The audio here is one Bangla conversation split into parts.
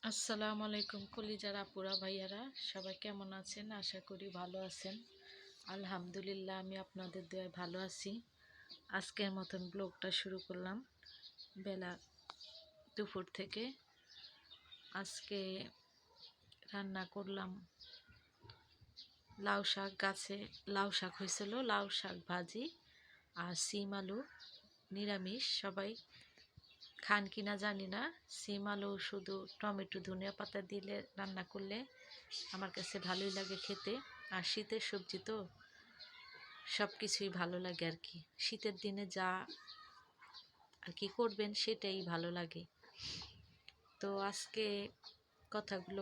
আসসালামু আলাইকুম কলিজার আপুরা ভাইয়ারা, সবাই কেমন আছেন? আশা করি ভালো আছেন। আলহামদুলিল্লাহ, আমি আপনাদের দয়ায় ভালো আছি। আজকের মতন ব্লগটা শুরু করলাম বেলা দুপুর থেকে। আজকে রান্না করলাম লাউ শাক, গাছে লাউ শাক হয়েছিল, লাউ শাক ভাজি আর সিম আলু নিরামিষ। সবাই খান কিনা জানি না, সিম আলু শুধু টমেটো ধনিয়া পাতা দিলে রান্না করলে আমার কাছে ভালোই লাগে খেতে। আর শীতের সবজি তো সব কিছুই ভালো লাগে আর কি। শীতের দিনে যা আর কি করবেন সেটাই ভালো লাগে। তো আজকে কথাগুলো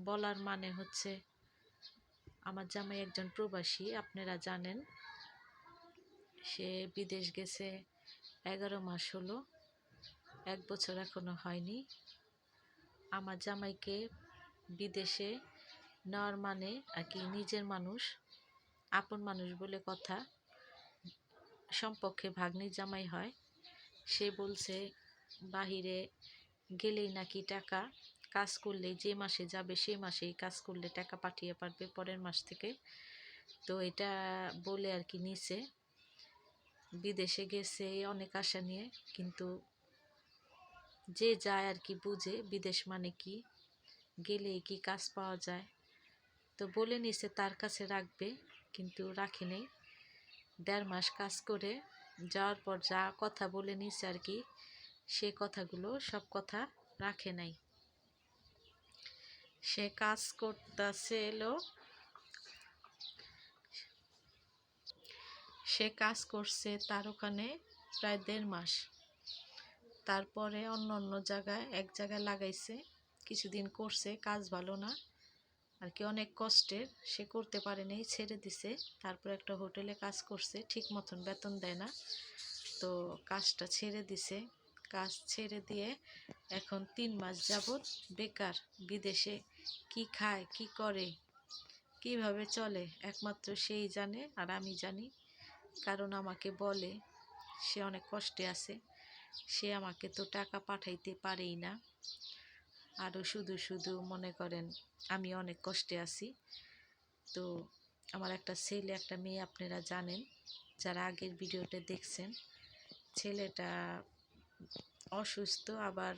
বলার মানে হচ্ছে, আমার জামাই একজন প্রবাসী, আপনারা জানেন। সে বিদেশ গেছে 11 মাস হলো, 1 বছর এখনো হয়নি। আমার জামাইকে বিদেশে নেওয়ার মানে আর কি, নিজের মানুষ, আপন মানুষ বলে কথা। সম্পর্কে ভাগ্নির জামাই হয়। সে বলছে বাহিরে গেলেই নাকি টাকা, কাজ করলেই যে মাসে যাবে সেই মাসেই কাজ করলে টাকা পাঠিয়ে পারবে পরের মাস থেকে। তো এটা বলে আর কি নিছে, বিদেশে গেছে অনেক আশা নিয়ে। কিন্তু যে যায় আর কি বুঝে বিদেশ মানে কি, গেলেই কি কাজ পাওয়া যায়। তো বলে নিছে তার কাছে রাখবে, কিন্তু রাখে নেই। 1.5 মাস কাজ করে যাওয়ার পর যা কথা বলে নিছে আর কি, সে কথাগুলো সব কথা রাখে নাই। সে কাজ করতেছিল, সে কাজ করছে তার ওখানে প্রায় 1.5 মাস। তারপরে অন্য অন্য জায়গায়, এক জায়গায় লাগাইছে, কিছুদিন করছে, কাজ ভালো না আর কি, অনেক কষ্টের। সে করতে পারে নাই, ছেড়ে দিছে। তারপর একটা হোটেলে কাজ করছে, ঠিক মতন বেতন দেয় না, তো কাজটা ছেড়ে দিছে। কাজ ছেড়ে দিয়ে এখন 3 মাস যাবৎ বেকার। বিদেশে কি খায়, কি করে, কিভাবে চলে একমাত্র সেই জানে আর আমি জানি। কারণ আমাকে বলে সে অনেক কষ্টে আছে, সে আমাকে তো টাকা পাঠাইতে পারেই না। আরও শুধু শুধু মনে করেন আমি অনেক কষ্টে আছি। তো আমার একটা ছেলে একটা মেয়ে, আপনারা জানেন যারা আগের ভিডিওটা দেখছেন। ছেলেটা অসুস্থ, আবার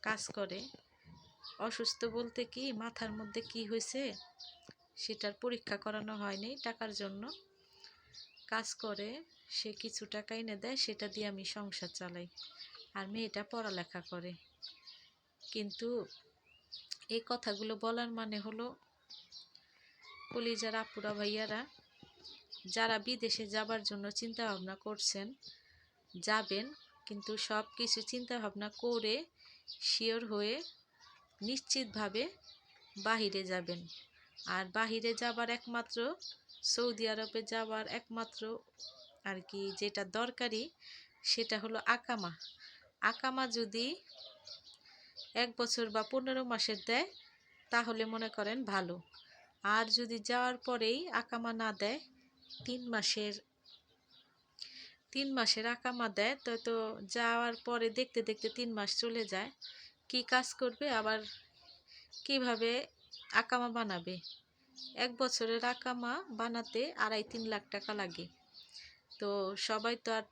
কাজ করে। অসুস্থ বলতে কি, মাথার মধ্যে কি হয়েছে সেটার পরীক্ষা করানো হয়নি, টাকার জন্য কাজ করে। সে কিছু টাকা এনে দেয়, সেটা দিয়ে আমি সংসার চালাই। আর মেয়েটা পড়ালেখা করে। কিন্তু এই কথাগুলো বলার মানে হলো, কলিজার আপুরা ভাইয়ারা, যারা বিদেশে যাবার জন্য চিন্তা ভাবনা করছেন, যাবেন, কিন্তু সব কিছু চিন্তা ভাবনা করে শিওর হয়ে নিশ্চিতভাবে বাহিরে যাবেন। আর বাহিরে যাবার একমাত্র, সৌদি আরবে যাবার একমাত্র আর কি যেটা দরকারি, সেটা হলো আকামা। আকামা যদি 1 বছর বা 15 মাসের দেয় তাহলে মনে করেন ভালো। আর যদি যাওয়ার পরেই আকামা না দেয়, 3 মাসের আকামা দেয়, তো যাওয়ার পরে দেখতে দেখতে 3 মাস চলে যায়। কি কাজ করবে, আবার কিভাবে আকামা বানাবে? 1 বছরের আকামা বানাতে 2.5-3 লাখ টাকা লাগে। তো সবাই তো আর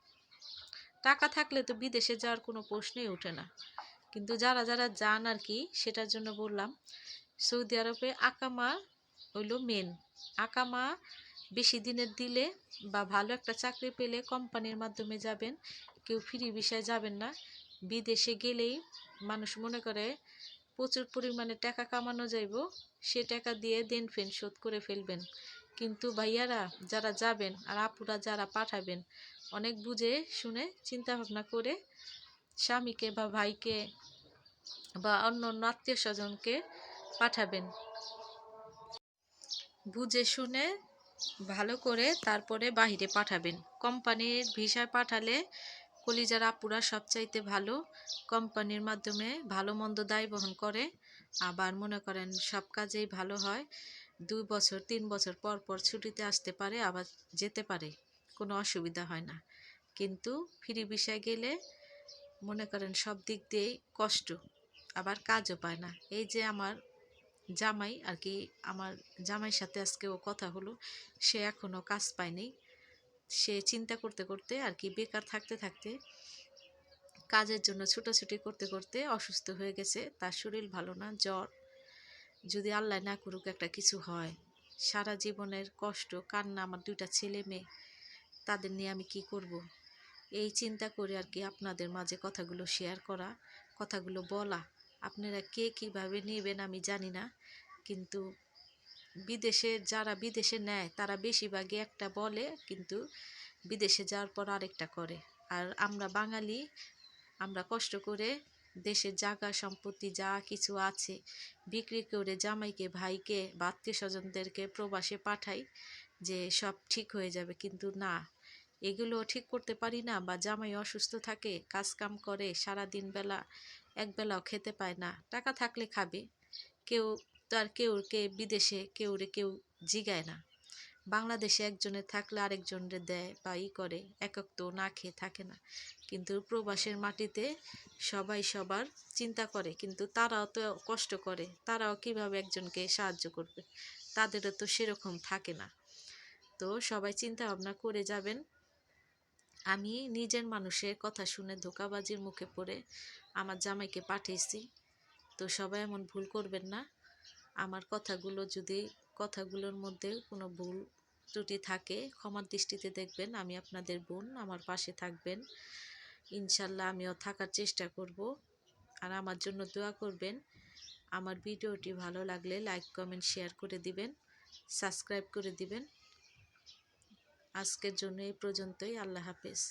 টাকা থাকলে তো বিদেশে যাওয়ার কোনো প্রশ্নই ওঠে না। কিন্তু যারা যারা যান আর কি, সেটার জন্য বললাম। সৌদি আরবে আকামা হইল মেন। আকামা বেশি দিনের দিলে বা ভালো একটা চাকরি পেলে কোম্পানির মাধ্যমে যাবেন, কেউ ফ্রি ভিসায় যাবেন না। বিদেশে গেলেই মানুষ মনে করে প্রচুর পরিমাণে টাকা কামানো যাইব, সে টাকা দিয়ে দেন ফেন শোধ করে ফেলবেন। কিন্তু ভাইয়ারা যারা যাবেন আর আপুরা যারা পাঠাবেন, অনেক বুঝে শুনে চিন্তা ভাবনা করে স্বামীকে বা ভাইকে বা অন্য অন্য আত্মীয় স্বজনকে পাঠাবেন। বুঝে শুনে ভালো করে তারপরে বাহিরে পাঠাবেন। কোম্পানির ভিসায় পাঠালে কলিজার আপুরা সবচাইতে ভালো। কোম্পানির মাধ্যমে ভালো মন্দ দায় বহন করে, আবার মনে করেন সব কাজেই ভালো হয়। 2 বছর 3 বছর পর পর ছুটিতে আসতে পারে, আবার যেতে পারে, কোনো অসুবিধা হয় না। কিন্তু ফ্রি ভিসায় গেলে মনে করেন সব দিক দিয়েই কষ্ট। আবার কাজও পায় না। এই যে আমার জামাই আর কি, আমার জামাইয়ের সাথে আজকেও কথা হলো, সে এখনো কাজ পায়নি। সে চিন্তা করতে করতে আর কি, বেকার থাকতে থাকতে, কাজের জন্য ছুটোছুটি করতে করতে অসুস্থ হয়ে গেছে। তার শরীর ভালো না, জ্বর। যদি আল্লাহ না করুক একটা কিছু হয়, সারা জীবনের কষ্ট কান্না, আমার 2টা ছেলে মেয়ে, তাদের নিয়ে আমি কি করব। এই চিন্তা করে আর কি আপনাদের মাঝে কথাগুলো শেয়ার করা, কথাগুলো বলা। আপনারা কে কিভাবে নেবেন আমি জানি না, কিন্তু বিদেশে যারা বিদেশে নেয় তারা বেশিরভাগই একটা বলে, কিন্তু বিদেশে যাওয়ার পর আরেকটা করে। আর আমরা বাঙালি, আমরা কষ্ট করে দেশের জায়গা সম্পত্তি যা কিছু আছে বিক্রি করে জামাইকে, ভাইকে বা আত্মীয় স্বজনদেরকে প্রবাসে পাঠাই, যে সব ঠিক হয়ে যাবে। কিন্তু না, এগুলো ঠিক করতে পারি না। বা জামাই অসুস্থ থাকে, কাজ কাম করে সারাদিন, বেলা একবেলাও খেতে পায় না। টাকা থাকলে খাবে, কেউ তার কেউকে বিদেশে কেউ জিগায় না। বাংলাদেশে একজনের থাকলে আরেকজনরে দেয় বা করে, একক তো না খেয়ে থাকে না। কিন্তু প্রবাসের মাটিতে সবাই সবার চিন্তা করে, কিন্তু তারাও তো কষ্ট করে, তারাও কিভাবে একজনকে সাহায্য করবে, তাদেরও তো সেরকম থাকে না। তো সবাই চিন্তা ভাবনা করে যাবেন। আমি নিজের মানুষের কথা শুনে ধোঁকাবাজির মুখে পড়ে আমার জামাইকে পাঠিয়েছি। তো সবাই এমন ভুল করবেন না। আমার কথাগুলোর মধ্যে কোনো ভুল ত্রুটি থাকে ক্ষমার দৃষ্টিতে দেখবেন। আমি আপনাদের বোন, আমার পাশে থাকবেন ইনশাল্লাহ। আমিও থাকার চেষ্টা করব। আর আমার জন্য দোয়া করবেন। আমার ভিডিওটি ভালো লাগলে লাইক কমেন্ট শেয়ার করে দিবেন, সাবস্ক্রাইব করে দিবেন। আজকের জন্য এই পর্যন্তই। আল্লাহ হাফেজ।